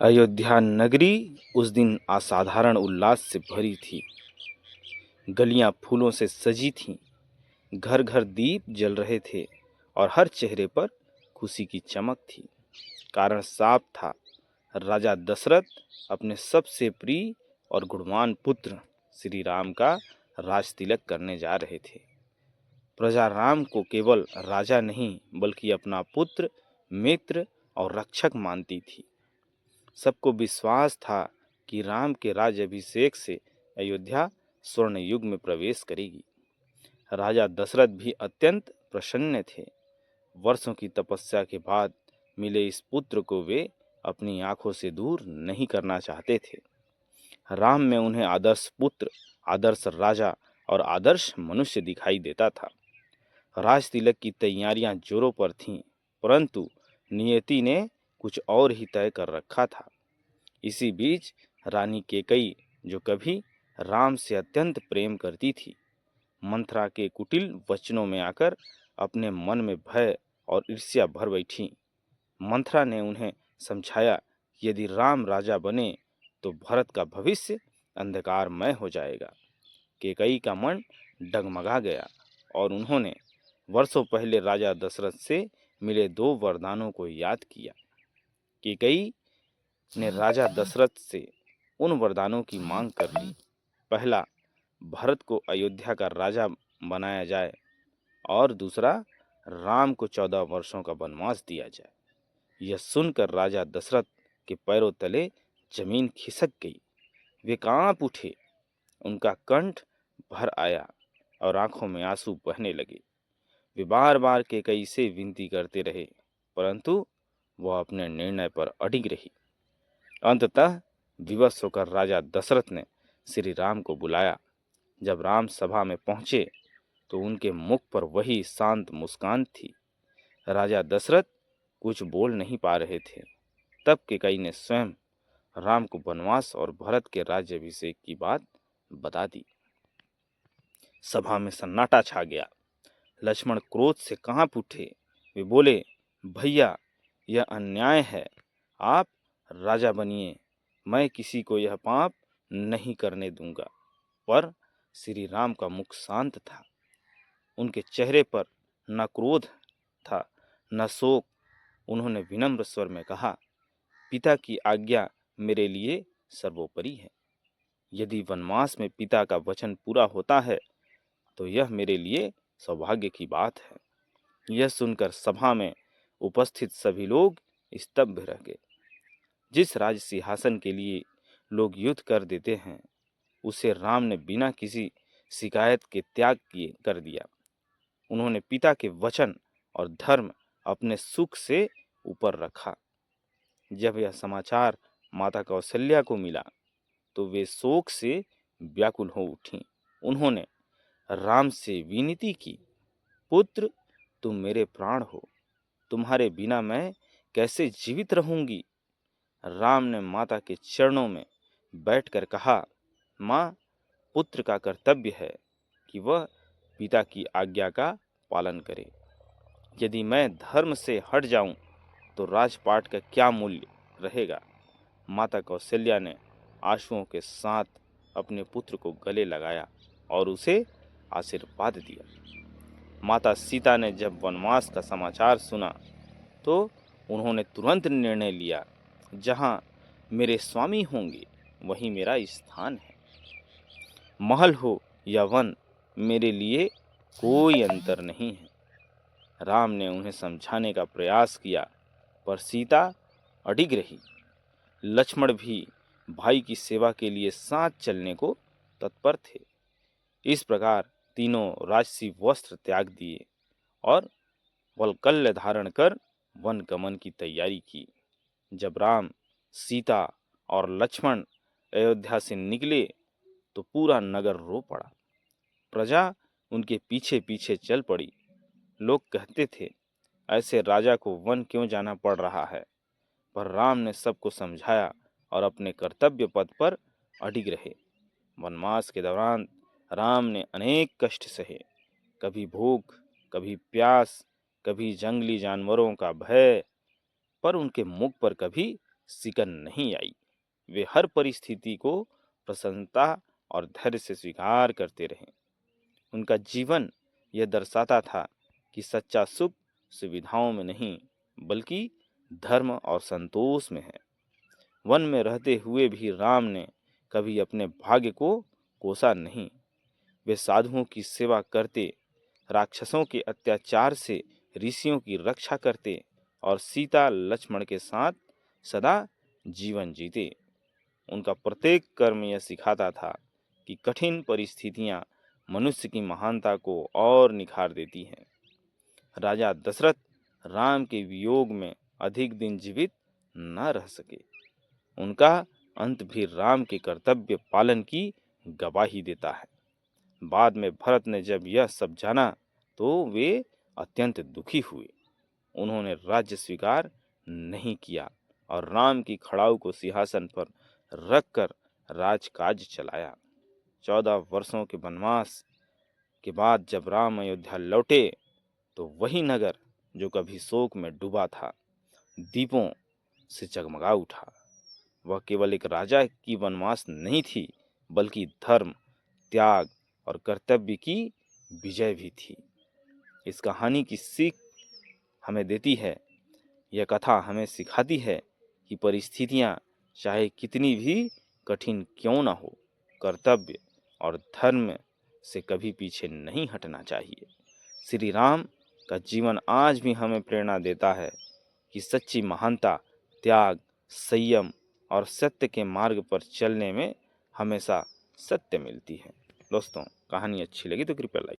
अयोध्या नगरी उस दिन असाधारण उल्लास से भरी थी। गलियां फूलों से सजी थीं, घर घर दीप जल रहे थे और हर चेहरे पर खुशी की चमक थी। कारण साफ था, राजा दशरथ अपने सबसे प्रिय और गुणवान पुत्र श्री राम का राज तिलक करने जा रहे थे। प्रजा राम को केवल राजा नहीं बल्कि अपना पुत्र, मित्र और रक्षक मानती थी। सबको विश्वास था कि राम के राज्याभिषेक से अयोध्या स्वर्ण युग में प्रवेश करेगी। राजा दशरथ भी अत्यंत प्रसन्न थे। वर्षों की तपस्या के बाद मिले इस पुत्र को वे अपनी आंखों से दूर नहीं करना चाहते थे। राम में उन्हें आदर्श पुत्र, आदर्श राजा और आदर्श मनुष्य दिखाई देता था। राज तिलक की तैयारियां जोरों पर थीं, परंतु नियति ने कुछ और ही तय कर रखा था। इसी बीच रानी केकई, जो कभी राम से अत्यंत प्रेम करती थी, मंथरा के कुटिल वचनों में आकर अपने मन में भय और ईर्ष्या भर बैठी। मंथरा ने उन्हें समझाया कि यदि राम राजा बने तो भरत का भविष्य अंधकारमय हो जाएगा। केकई का मन डगमगा गया और उन्होंने वर्षों पहले राजा दशरथ से मिले 2 वरदानों को याद किया। केकई ने राजा दशरथ से उन वरदानों की मांग कर ली। पहला, भरत को अयोध्या का राजा बनाया जाए और दूसरा, राम को 14 वर्षों का वनवास दिया जाए। यह सुनकर राजा दशरथ के पैरों तले जमीन खिसक गई। वे कांप उठे, उनका कंठ भर आया और आंखों में आंसू बहने लगे। वे बार बार केकई से विनती करते रहे, परंतु वह अपने निर्णय पर अडिग रही। अंततः विवश होकर राजा दशरथ ने श्री राम को बुलाया। जब राम सभा में पहुंचे तो उनके मुख पर वही शांत मुस्कान थी। राजा दशरथ कुछ बोल नहीं पा रहे थे। तब केकई ने स्वयं राम को वनवास और भरत के राज्याभिषेक की बात बता दी। सभा में सन्नाटा छा गया। लक्ष्मण क्रोध से कांप उठे। वे बोले, भैया, यह अन्याय है। आप राजा बनिए, मैं किसी को यह पाप नहीं करने दूंगा। पर श्री राम का मुख शांत था। उनके चेहरे पर न क्रोध था न शोक। उन्होंने विनम्र स्वर में कहा, पिता की आज्ञा मेरे लिए सर्वोपरि है। यदि वनवास में पिता का वचन पूरा होता है तो यह मेरे लिए सौभाग्य की बात है। यह सुनकर सभा में उपस्थित सभी लोग स्तब्ध रह गए। जिस राज सिंहासन के लिए लोग युद्ध कर देते हैं, उसे राम ने बिना किसी शिकायत के त्याग किए कर दिया। उन्होंने पिता के वचन और धर्म अपने सुख से ऊपर रखा। जब यह समाचार माता कौशल्या को मिला तो वे शोक से व्याकुल हो उठी। उन्होंने राम से विनती की, पुत्र, तुम मेरे प्राण हो, तुम्हारे बिना मैं कैसे जीवित रहूंगी। राम ने माता के चरणों में बैठकर कहा, माँ, पुत्र का कर्तव्य है कि वह पिता की आज्ञा का पालन करे। यदि मैं धर्म से हट जाऊं तो राजपाट का क्या मूल्य रहेगा। माता कौशल्या ने आंसुओं के साथ अपने पुत्र को गले लगाया और उसे आशीर्वाद दिया। माता सीता ने जब वनवास का समाचार सुना तो उन्होंने तुरंत निर्णय लिया, जहां मेरे स्वामी होंगे वहीं मेरा स्थान है। महल हो या वन, मेरे लिए कोई अंतर नहीं है। राम ने उन्हें समझाने का प्रयास किया, पर सीता अडिग रही। लक्ष्मण भी भाई की सेवा के लिए साथ चलने को तत्पर थे। इस प्रकार तीनों राजसी वस्त्र त्याग दिए और वल्कल्य धारण कर वन गमन की तैयारी की। जब राम, सीता और लक्ष्मण अयोध्या से निकले तो पूरा नगर रो पड़ा। प्रजा उनके पीछे पीछे चल पड़ी। लोग कहते थे, ऐसे राजा को वन क्यों जाना पड़ रहा है। पर राम ने सबको समझाया और अपने कर्तव्य पथ पर अडिग रहे। वनवास के दौरान राम ने अनेक कष्ट सहे, कभी भूख, कभी प्यास, कभी जंगली जानवरों का भय, पर उनके मुख पर कभी सिकन नहीं आई। वे हर परिस्थिति को प्रसन्नता और धैर्य से स्वीकार करते रहे। उनका जीवन यह दर्शाता था कि सच्चा सुख सुविधाओं में नहीं बल्कि धर्म और संतोष में है। वन में रहते हुए भी राम ने कभी अपने भाग्य को कोसा नहीं। वे साधुओं की सेवा करते, राक्षसों के अत्याचार से ऋषियों की रक्षा करते और सीता लक्ष्मण के साथ सदा जीवन जीते। उनका प्रत्येक कर्म यह सिखाता था कि कठिन परिस्थितियां मनुष्य की महानता को और निखार देती हैं। राजा दशरथ राम के वियोग में अधिक दिन जीवित न रह सके। उनका अंत भी राम के कर्तव्य पालन की गवाही देता है। बाद में भरत ने जब यह सब जाना तो वे अत्यंत दुखी हुए। उन्होंने राज्य स्वीकार नहीं किया और राम की खड़ाऊ को सिंहासन पर रखकर राजकाज चलाया। 14 वर्षों के वनवास के बाद जब राम अयोध्या लौटे तो वही नगर जो कभी शोक में डूबा था दीपों से जगमगा उठा। वह केवल एक राजा की वनवास नहीं थी बल्कि धर्म, त्याग और कर्तव्य की विजय भी थी। इस कहानी की सीख हमें देती है, यह कथा हमें सिखाती है कि परिस्थितियां चाहे कितनी भी कठिन क्यों न हो, कर्तव्य और धर्म से कभी पीछे नहीं हटना चाहिए। श्री राम का जीवन आज भी हमें प्रेरणा देता है कि सच्ची महानता त्याग, संयम और सत्य के मार्ग पर चलने में हमेशा सत्य मिलती है। दोस्तों, कहानी अच्छी लगी तो कृपया लाइक